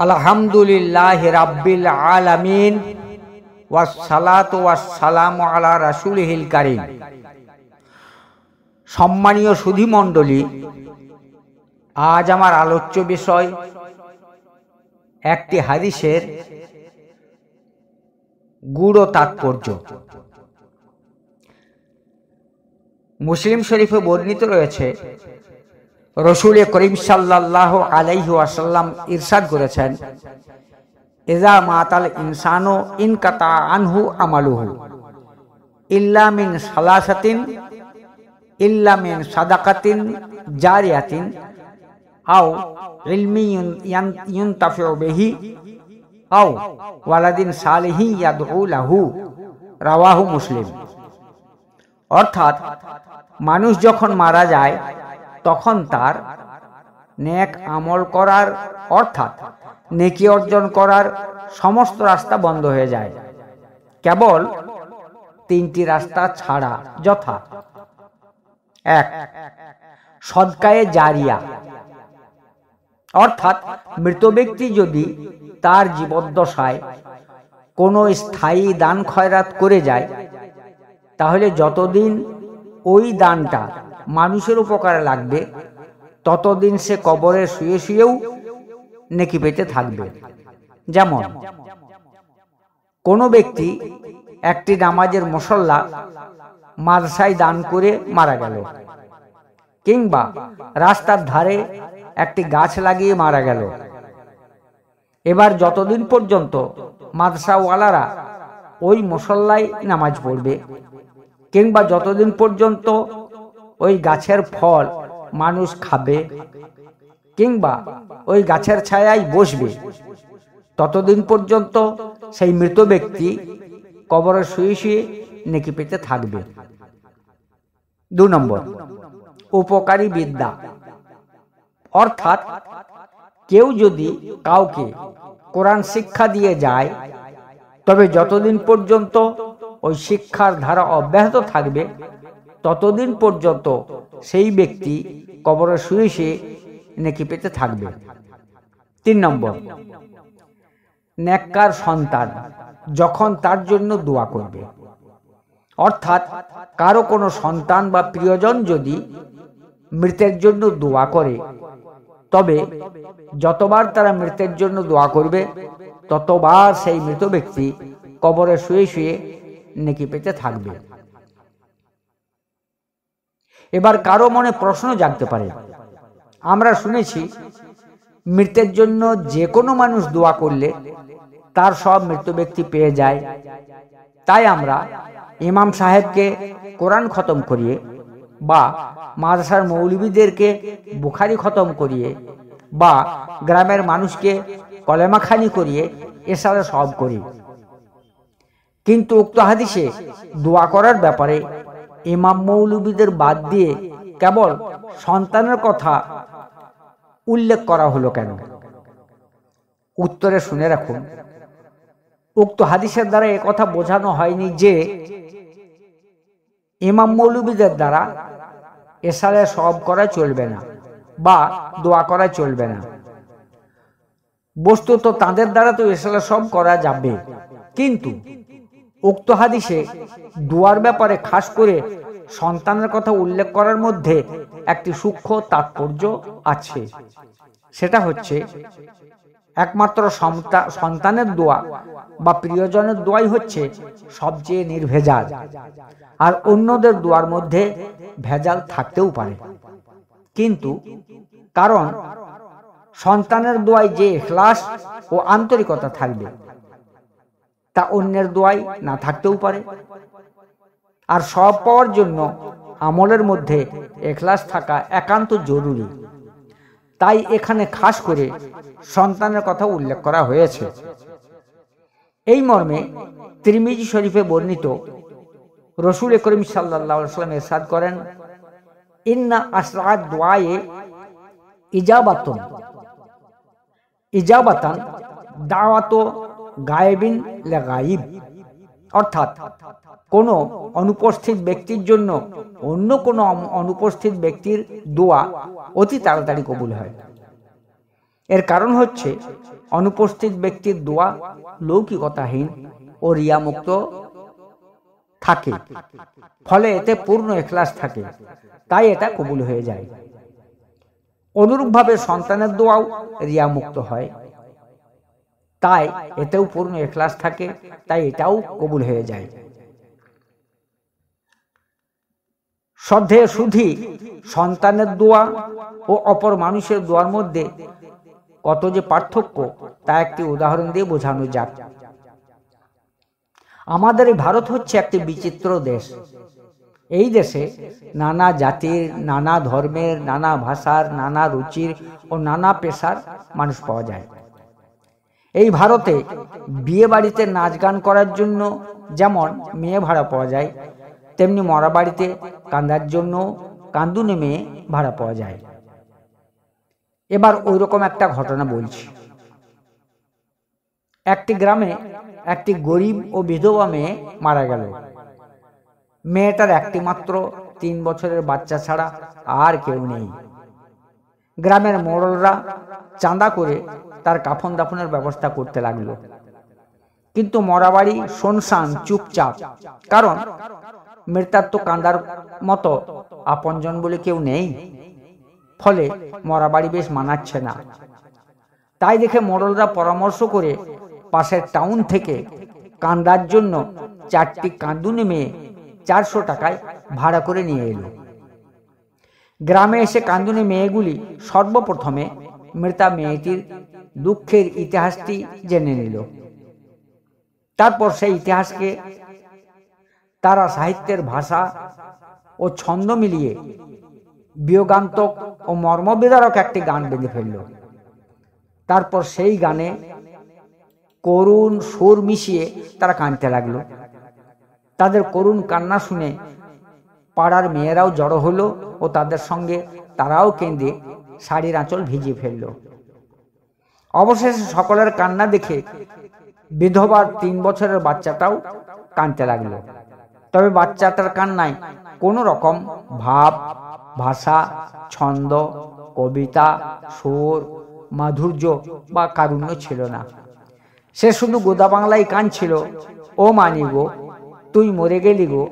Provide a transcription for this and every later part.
আলহামদুলিল্লাহি রাব্বিল আলামিন ওয়াসসালাতু ওয়াসসালামু আলা রাসূলিহিল কারীম। সম্মানীয় সুধীমণ্ডলী, আজ আমার আলোচ্য বিষয় একটি হাদিসের গূঢ় তাৎপর্য। মুসলিম শরীফে বর্ণিত রয়েছে, রাসূল করিম সাল্লাল্লাহু আলাইহি ওয়াসাল্লাম ইরশাদ করেছেন, ইযা মাতাল ইনসানু ইনকাতা আনহু আমালুহু ইল্লা মিন সালাসাতিন ইল্লা মিন সাদাকাতিন জারিয়াতিন আও ইলমিন ইয়ুনতাফিউ বিহি আও ওয়ালাদিন সালিহিন ইয়াদউ লাহু। রাওয়াহু মুসলিম। অর্থাৎ মানুষ যখন মারা যায় তখন তার নেক আমল করার অর্থাৎ নেকি অর্জন করার সমস্ত রাস্তা বন্ধ হয়ে যায়, কেবল তিনটি রাস্তা ছাড়া, যথা: ১. সদকায়ে জারিয়া, অর্থাৎ মৃত ব্যক্তি যদি তার জীবদ্দশায় কোনো স্থায়ী দান খয়রাত করে যায়, তাহলে যতদিন ওই দানটা মানুষের উপকারে লাগবে ততদিন সে কবরে শুয়ে শুয়েও নেকি পেতে থাকবে। যেমন, কোনো ব্যক্তি একটি নামাজের মুসল্লা মাদ্রাসায় দান করে মারা গেল, কিংবা রাস্তার ধারে একটি গাছ লাগিয়ে মারা গেল। এবার যতদিন পর্যন্ত মাদ্রাসাওয়ালারা ওই মুসল্লায় নামাজ পড়বে, কিংবা যতদিন পর্যন্ত ওই গাছের ফল মানুষ খাবে, কিংবা ওই গাছের ছায়ায় বসবে, ততদিন পর্যন্ত সেই মৃত ব্যক্তি কবরে শুয়ে শুয়ে নেকি পেতে থাকবে। ২ নম্বর, উপকারী বিদ্যা, অর্থাৎ কেউ যদি কাউকে কোরআন শিক্ষা দিয়ে যায়, তবে যতদিন পর্যন্ত ওই শিক্ষার ধারা অব্যাহত থাকবে ততদিন পর্যন্ত সেই ব্যক্তি কবরে শুয়ে শুয়ে নেকি পেতে থাকবে। ৩ নম্বর, নেককার সন্তান যখন তার জন্য দোয়া করবে, অর্থাৎ কারো কোনো সন্তান বা প্রিয়জন যদি মৃতের জন্য দোয়া করে, তবে যতবার তারা মৃতের জন্য দোয়া করবে ততবার সেই মৃত ব্যক্তি কবরে শুয়ে শুয়ে নেকি পেতে থাকবে। এবার কারো মনে প্রশ্ন জাগতে পারে, আমরা শুনেছি মৃতের জন্য যে কোনো মানুষ দোয়া করলে তার সব মৃত ব্যক্তি পেয়ে যায়, তাই আমরা ইমাম সাহেবকে কোরআন খতম করিয়ে বা মাদ্রাসার মৌলবীদেরকে বুখারি খতম করিয়ে বা গ্রামের মানুষকে কলেমাখানি করিয়ে এসারে সব করি। কিন্তু উক্ত হাদিসে দোয়া করার ব্যাপারে ইমাম মৌলবীদের বাদ দিয়ে কেবল সন্তানের কথা উল্লেখ করা হলো কেন? উত্তরে শুনে রাখুন, উক্ত হাদিসের দ্বারা একথা বোঝানো হয়নি যে ইমাম মৌলবীদের দ্বারা এসারে সব করা চলবে না বা দোয়া করা চলবে না। বস্তুত তাদের দ্বারা তো এসারে সব করা যাবে, কিন্তু উক্ত হাদিসে দোয়ার ব্যাপারে খাস করে সন্তানের কথা উল্লেখ করার মধ্যে একটি সূক্ষ্ম তাৎপর্য আছে। সেটা হচ্ছে, একমাত্র সন্তানের দোয়া বা প্রিয়জনের দোয়াই হচ্ছে সবচেয়ে নির্ভেজাল, আর অন্যদের দোয়ার মধ্যে ভেজাল থাকতেও পারে। কিন্তু কারণ সন্তানের দোয়ায় যে ইখলাস ও আন্তরিকতা থাকবে তা অন্যের দোয়ায় না থাকতেও পারে। আর সব পাওয়ার জন্য আমলের মধ্যে ইখলাস থাকা একান্ত জরুরি। তাই এখানে খাস করে সন্তানের কথা উল্লেখ করা হয়েছে। এই মর্মে তিরমিজি শরীফে বর্ণিত, রাসূল করিম সাল্লাল্লাহু আলাইহি ওয়াসাল্লাম ইরশাদ করেন, ইন্না আসরাত দুআয়ে ইজাবাতান দাওয়াতু গায়েবিন লাগাইব, অর্থাৎ কোনো অনুপস্থিত ব্যক্তির জন্য অন্য কোনো অনুপস্থিত ব্যক্তির দোয়া অতি তাড়াতাড়ি কবুল হয়। এর কারণ হচ্ছে অনুপস্থিত ব্যক্তির দোয়া লৌকিকতাহীন ও রিয়ামুক্ত থাকে, ফলে এতে পূর্ণ ইখলাস থাকে, তাই এটা কবুল হয়ে যায়। অনুরূপভাবে সন্তানের দোয়াও রিয়ামুক্ত হয়, তাই এতেও পূর্ণ ইখলাস থাকে, তাই এটাও কবুল হয়ে যায়। শ্রদ্ধেয় সুধী, সন্তানের দোয়া ও অপর মানুষের দোয়ার মধ্যে কত যে পার্থক্য তা একটি উদাহরণ দিয়ে বোঝানো যাক। আমাদের এই ভারত হচ্ছে একটি বিচিত্র দেশ। এই দেশে নানা জাতির, নানা ধর্মের, নানা ভাষার, নানা রুচির ও নানা পেশার মানুষ পাওয়া যায়। এই ভারতে বিয়ে বাড়িতে নাচ গান করার জন্য যেমন মেয়ে ভাড়া পাওয়া যায়, তেমনি মরা বাড়িতে কান্দার জন্য কান্দুনে মেয়ে ভাড়া পাওয়া যায়। এবার ওই রকম একটা ঘটনা বলছি। একটি গ্রামে একটি গরিব ও বিধবা মেয়ে মারা গেল। মেয়েটার একটি মাত্র 3 বছরের বাচ্চা ছাড়া আর কেউ নেই। গ্রামের মোড়লরা চাঁদা করে তার কাফন দাফনের ব্যবস্থা করতে লাগলো, কিন্তু মরাবাড়ি শুনশান, চুপচাপ। কারণ মৃতার তো কান্দার মতো আপনজন বলে কেউ নেই, ফলে মরাবাড়ি বেশ মানাচ্ছে না। তাই দেখে মোড়লরা পরামর্শ করে পাশের টাউন থেকে কান্দার জন্য 4টি কান্দুনে মেয়ে 400 টাকায় ভাড়া করে নিয়ে এলো। গ্রামে এসে কান্দুনে মেয়েগুলি সর্বপ্রথমে মৃতা মেয়েটির দুঃখের ইতিহাসটি জেনে নিল। তারপর সেই ইতিহাসকে তারা সাহিত্যের ভাষা ও ছন্দ মিলিয়ে বিয়োগান্তক ও মর্মবিদারক একটি গান বেঁধে ফেলল। তারপর সেই গানে করুণ সুর মিশিয়ে তারা কাঁদতে লাগলো। তাদের করুণ কান্না শুনে পাড়ার মেয়েরাও জড়ো হলো ও তাদের সঙ্গে তারাও কেঁদে শাড়ির আঁচল ভিজিয়ে ফেলল। অবশেষে সকলের কান্না দেখে বিধবার 3 বছরের বাচ্চাটাও কাঁদতে লাগলো। তবে বাচ্চাটার কান্নায় কোনো রকম ভাব, ভাষা, ছন্দ, কবিতা, সুর, মাধুর্য বা কারুণ্য ছিল না। সে শুধু গোদা বাংলায় কাঁদছিল, ও মানি গো, তুই মরে গেলি গো,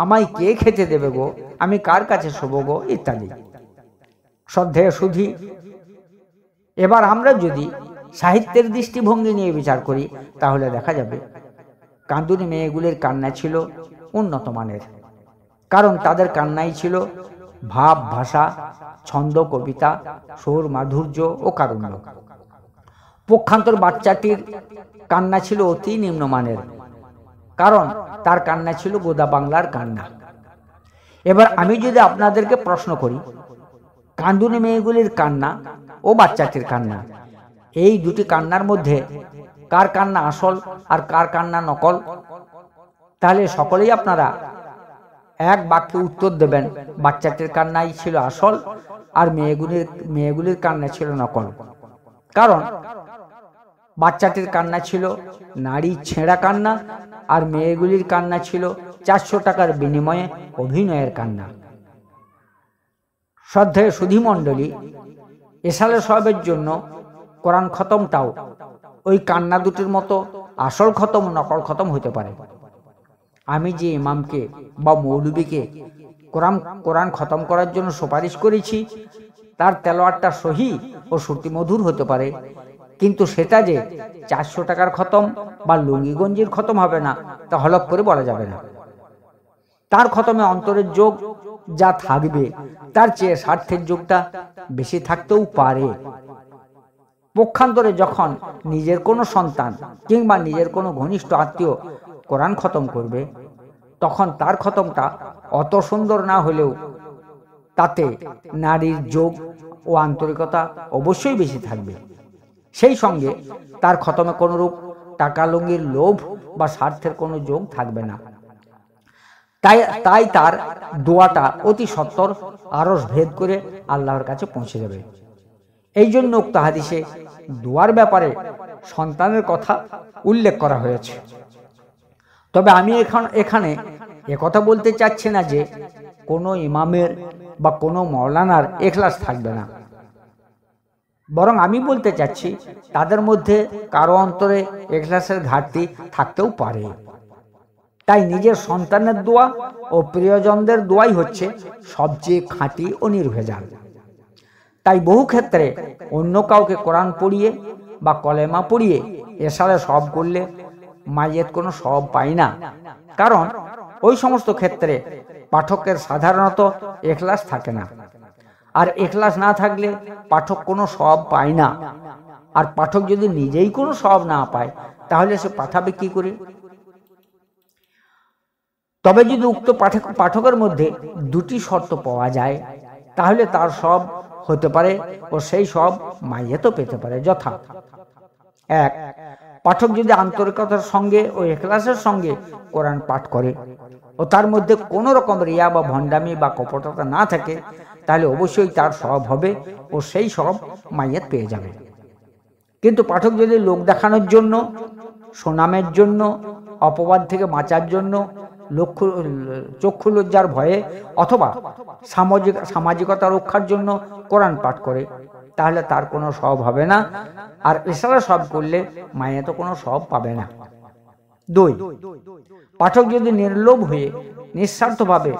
আমায় কে খেতে দেবে গো, আমি কার কাছে শোবো গো, ইত্যাদি। শ্রদ্ধেয় সুধী, এবার আমরা যদি সাহিত্যের দৃষ্টিভঙ্গি নিয়ে বিচার করি, তাহলে দেখা যাবে কান্দুনি মেয়েগুলির কান্না ছিল উন্নত মানের। কারণ তাদের কান্নাই ছিল ভাব, ভাষা, ছন্দ, কবিতা, সুর, মাধুর্য ও কারুণ্য। পক্ষান্তর বাচ্চাটির কান্না ছিল অতি নিম্নমানের, কারণ তার কান্না ছিল গোদা বাংলার কান্না। এবার আমি যদি আপনাদেরকে প্রশ্ন করি, কান্দুনি মেয়েগুলির কান্না ও বাচ্চাটির কান্না, এই দুটি কান্নার মধ্যে কার কান্না আসল আর কার কান্না নকল, তাহলে সকলেই আপনারা এক বাক্যে উত্তর দেবেন, বাচ্চাটির কান্নাই ছিল আসল আর মেয়েগুলির কান্না ছিল নকল। কারণ বাচ্চাটির কান্না ছিল নারী ছেঁড়া কান্না, আর মেয়েগুলির কান্না ছিল 400 টাকার বিনিময়ে অভিনয়ের কান্না। শ্রদ্ধেয় সুধী মণ্ডলী, এসালে সবের জন্য কোরআন খতমটাও ওই কান্না দুটির মতো আসল খতম নকল খতম হতে পারে। আমি যে ইমামকে বা মৌলবীকে কোরআন খতম করার জন্য সুপারিশ করেছি, তার তেলাওয়াতটা সহি ও শ্রুতিমধুর হতে পারে, কিন্তু সেটা যে 400 টাকার খতম বা লুঙ্গিগঞ্জির খতম হবে না, তা হলফ করে বলা যাবে না। তার খতমে অন্তরের যোগ যা থাকবে তার চেয়ে স্বার্থের যোগটা বেশি থাকতেও পারে। পক্ষান্তরে যখন নিজের কোনো সন্তান কিংবা নিজের কোনো ঘনিষ্ঠ আত্মীয় কোরআন খতম করবে, তখন তার খতমটা অত সুন্দর না হলেও তাতে নারীর যোগ ও আন্তরিকতা অবশ্যই বেশি থাকবে। সেই সঙ্গে তার খতমে কোনরূপ টাকা লুঙ্গির লোভ বা স্বার্থের কোনো যোগ থাকবে না। তাই তার দোয়াটা অতি সত্বর আরশ ভেদ করে আল্লাহর কাছে পৌঁছে যাবে। এই জন্য উক্ত হাদিসে দোয়ার ব্যাপারে সন্তানের কথা উল্লেখ করা হয়েছে। তবে আমি এখানে একথা বলতে চাচ্ছি না যে কোনো ইমামের বা কোনো মৌলানার ইখলাস থাকবে না। বরং আমি বলতে চাচ্ছি তাদের মধ্যে কারো অন্তরে ইখলাসের ঘাটতি থাকতেও পারে। তাই নিজের সন্তানের দোয়া ও প্রিয়জনদের দোয়াই হচ্ছে সবচেয়ে খাঁটি ও নির্ভেজাল। তাই বহু ক্ষেত্রে অন্য কাউকে কোরআন পড়িয়ে বা কলেমা পড়িয়ে এসারে সওয়াব করলে মাইয়েত কোনো সওয়াব পায় না। কারণ ওই সমস্ত ক্ষেত্রে পাঠকের সাধারণত ইখলাস থাকে না, আর ইখলাস না থাকলে পাঠক কোনো সওয়াব পায় না। আর পাঠক যদি নিজেই কোনো সওয়াব না পায় তাহলে সে পাঠাবে কি করে? তবে যদি উক্ত পাঠকের মধ্যে দুটি শর্ত পাওয়া যায় তাহলে তার সওয়াব হতে পারে ও সেই সওয়াব মাইয়েতও পেতে পারে। যথা: এক, পাঠক যদি আন্তরিকতার সঙ্গে ও ইখলাসের সঙ্গে কোরআন পাঠ করে ও তার মধ্যে কোনো রকম রিয়া বা ভণ্ডামি বা কপটতা না থাকে তাহলে অবশ্যই তার সওয়াব হবে ও সেই সওয়াব মাইয়েত পেয়ে যাবে। কিন্তু পাঠক যদি লোক দেখানোর জন্য, সুনামের জন্য, অপবাদ থেকে বাঁচার জন্য, চক্ষু লজ্জার ভয়ে অথবা সামাজিকতা রক্ষার জন্য কোরআন পাঠ করে তাহলে তার কোনো সওয়াব হবে না, আর ইশারা সওয়াব করলে মাইয়েতও কোনো সওয়াব পাবে না। দুই, পাঠক যদি নির্লোভ হয়ে নিঃস্বার্থভাবে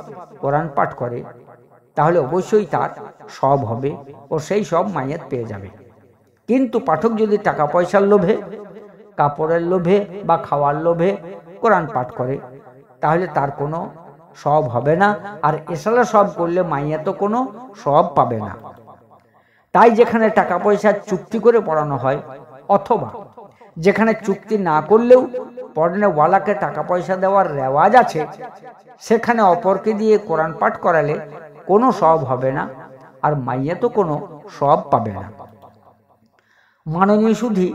কোরআন পাঠ করে তাহলে অবশ্যই তার সওয়াব হবে ও সেই সওয়াব মাইয়েত পেয়ে যাবে। কিন্তু পাঠক যদি টাকা পয়সার লোভে, কাপড়ের লোভে বা খাওয়ার লোভে কোরআন পাঠ করে তাহলে তার কোনো সওয়াব হবে না, আর ইশারা সওয়াব করলে মাইয়েতও কোনো সওয়াব পাবে না। তাই যেখানে টাকা পয়সার চুক্তি করে পড়ানো হয় অথবা যেখানে চুক্তি না করলেও পড়নেওয়ালাকে টাকা পয়সা দেওয়ার রেওয়াজ আছে সেখানে অপরকে দিয়ে কোরআন পাঠ করালে কোনো সওয়াব হবে না, আর মাইয়েতও কোনো সওয়াব পাবে না। মাননীয় সুধী,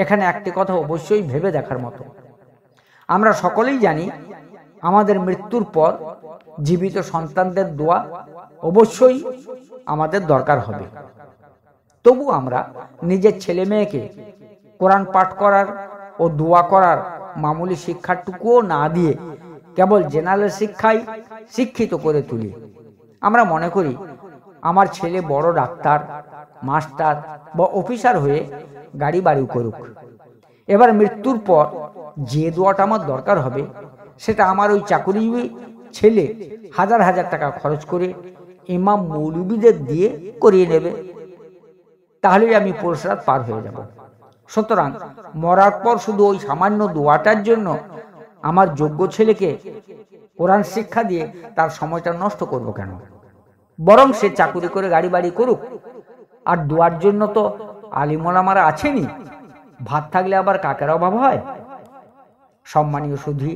এখানে একটি কথা অবশ্যই ভেবে দেখার মতো। আমরা সকলেই জানি আমাদের মৃত্যুর পর জীবিত সন্তানদের দোয়া অবশ্যই আমাদের দরকার হবে। তবু আমরা নিজের ছেলে মেয়েকে কোরআন পাঠ করার ও দোয়া করার মামুলি শিক্ষাটুকুও না দিয়ে কেবল জেনারেল শিক্ষায় শিক্ষিত করে তুলি। আমরা মনে করি আমার ছেলে বড় ডাক্তার, মাস্টার বা অফিসার হয়ে গাড়ি বাড়ি করুক। এবার মৃত্যুর পর যে দোয়াটা আমার দরকার হবে সেটা আমার ওই চাকুরিজীবী ছেলে হাজার হাজার টাকা খরচ করে ইমাম মৌলবীদের দিয়ে করিয়ে নেবে, তাহলেই আমি পুরস্কার পার হয়ে যাব। সুতরাং মরার পর শুধু ওই সামান্য দোয়াটার জন্য আমার যোগ্য ছেলেকে কোরআন শিক্ষা দিয়ে তার সময়টা নষ্ট করব কেন? বরং সে চাকুরি করে গাড়ি বাড়ি করুক। আর দোয়ার জন্য তো আলিমোলামারা আছেনই, ভাত থাকলে আবার কাকের অভাব হয়? সম্মানীয় সুধী,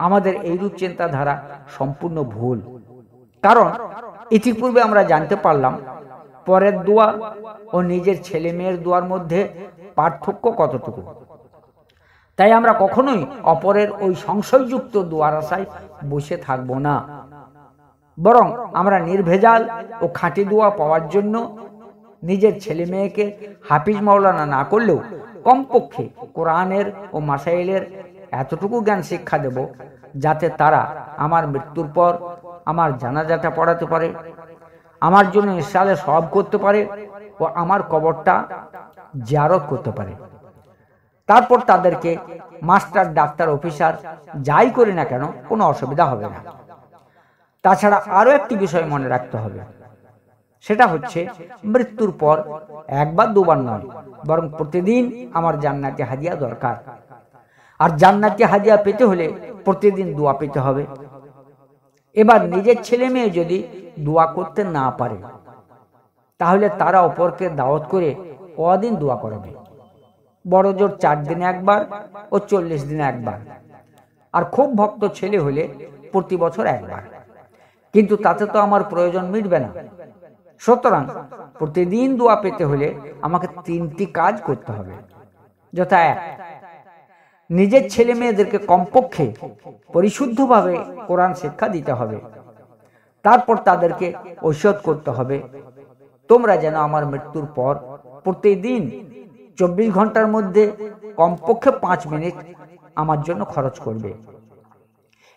আমাদের এইরূপ চিন্তাধারা সম্পূর্ণ ভুল। কারণ ইতিপূর্বে আমরা জানতে পারলাম পরের দোয়া ও নিজের ছেলে মেয়ের দোয়ার মধ্যে পার্থক্য কতটুকু। তাই আমরা কখনোই অপরের ওই সংশয়যুক্ত দোয়ার আশায় বসে থাকব না, বরং আমরা নির্ভেজাল ও খাঁটি দোয়া পাওয়ার জন্য নিজের ছেলে মেয়েকে হাফিজ মাওলানা না করলেও কমপক্ষে কোরআনের ও মাসাইলের এতটুকু জ্ঞান শিক্ষা দেব যাতে তারা আমার মৃত্যুর পর আমার জানাজাটা পড়াতে পারে, আমার জন্য ইশারে সওয়াব করতে পারে ও আমার কবরটা জিয়ারত করতে পারে। তারপর তাদেরকে মাস্টার, ডাক্তার, অফিসার যাই করি না কেন কোনো অসুবিধা হবে না। তাছাড়া আরো একটি বিষয় মনে রাখতে হবে, সেটা হচ্ছে মৃত্যুর পর একবার দুবার নয়, বরং প্রতিদিন আমার জান্নাতি হাদিয়া দরকার। আর জান্নাতি হাদিয়া পেতে হলে প্রতিদিন দোয়া পেতে হবে। এবার নিজের ছেলে মেয়ে যদি দোয়া করতে না পারে তাহলে তারা অপরকে দাওয়াত করে কদিন দোয়া করাবে? বড় জোর 4 দিনে একবার ও 40 দিনে একবার, আর খুব ভক্ত ছেলে হলে প্রতি বছর একবার। কিন্তু তাতে তো আমার প্রয়োজন মিটবে না। সুতরাং প্রতিদিন দোয়া পেতে হলে আমাকে 3টি কাজ করতে হবে। যথা: 1, নিজের ছেলে মেয়েদেরকে কমপক্ষে পরিশুদ্ধভাবে কোরআন শিক্ষা দিতে হবে। তারপর তাদেরকে ওসিয়ত করতে হবে, তোমরা যেন আমার মৃত্যুর পর প্রতিদিন 24 ঘন্টার মধ্যে কমপক্ষে 5 মিনিট আমার জন্য খরচ করবে।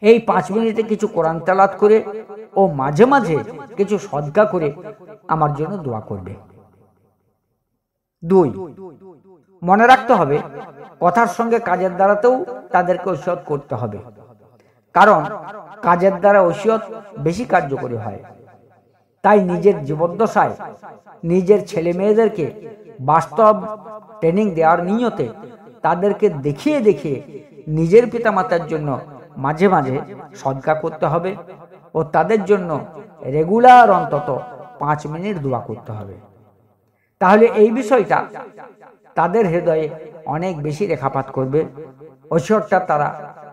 এই 5 মিনিটে কিছু কোরআন তেলাওয়াত করে ও মাঝে মাঝে কিছু সদকা করে আমার জন্য দোয়া করবে। 2, মনে রাখতে হবে কথার সঙ্গে কাজের দ্বারাতেও তাদেরকে ওসিয়ত করতে হবে, কারণ কাজের দ্বারা ওসিয়ত বেশি কার্যকরী হয়। তাই নিজের জীবদ্দশায় নিজের ছেলে মেয়েদেরকে বাস্তব ট্রেনিং দেওয়ার নিয়তে তাদেরকে দেখিয়ে দেখিয়ে নিজের পিতামাতার জন্য মাঝে মাঝে সদকা করতে হবে ও তাদের জন্য রেগুলার অন্তত 5 মিনিট দোয়া করতে হবে। তাহলে এই বিষয়টা তাদের হৃদয়ে অনেক বেশি রেখাপাত করবে, ওসিয়তটা তারা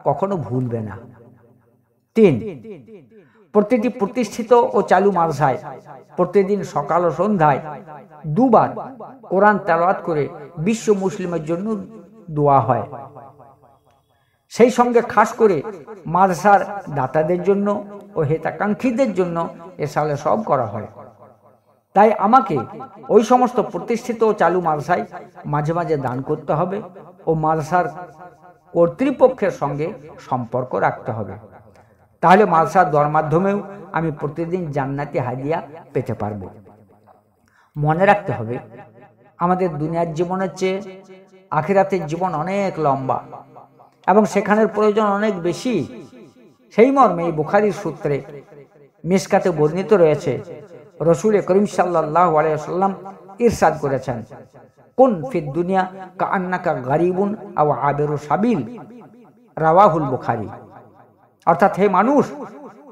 কখনো ভুলবে না। 3, প্রতিটি প্রতিষ্ঠিত ও চালু মাদ্রাসায় প্রতিদিন সকাল ও সন্ধ্যায় 2 বার কোরআন তেলাওয়াত করে বিশ্ব মুসলিমের জন্য দোয়া হয়। সেই সঙ্গে খাস করে মাদ্রাসার দাতাদের জন্য ও হিতাকাঙ্ক্ষীদের জন্য এ সালে সব করা হয়। তাই আমাকে ওই সমস্ত প্রতিষ্ঠিত ও চালু মাদ্রাসায় মাঝে মাঝে দান করতে হবে ও মাদ্রাসার কর্তৃপক্ষের সঙ্গে সম্পর্ক রাখতে হবে। তাহলে মাদ্রাসার দোয়ার মাধ্যমেও আমি প্রতিদিন জান্নাতি হাদিয়া পেতে পারবো। মনে রাখতে হবে আমাদের দুনিয়ার জীবনের চেয়ে আখিরাতের জীবন অনেক লম্বা এবং সেখানের প্রয়োজন অনেক বেশি। সেই মর্মে এই বুখারীর সূত্রে মিশকাতে বর্ণিত রয়েছে, রাসূল করিম সাল্লাল্লাহু আলাইহি ওয়াসাল্লাম ইরশাদ করেছেন, কুন ফিদ দুনিয়া কাআন্নাকা গারিবুন আও আবিরু সাবিল, রাওয়াহুল বুখারী। অর্থাৎ হে মানুষ,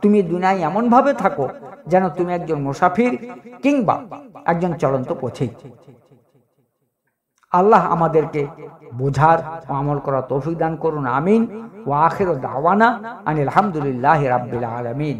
তুমি দুনিয়ায় এমন ভাবে থাকো যেন তুমি একজন মুসাফির কিংবা একজন চলন্ত পথিক। আল্লাহ আমাদেরকে বোঝার ও আমল করার তৌফিক দান করুন, আমিন। ওয়া আখিরু দাওয়ানা আনিল হামদুলিল্লাহি রাব্বিল আলামিন।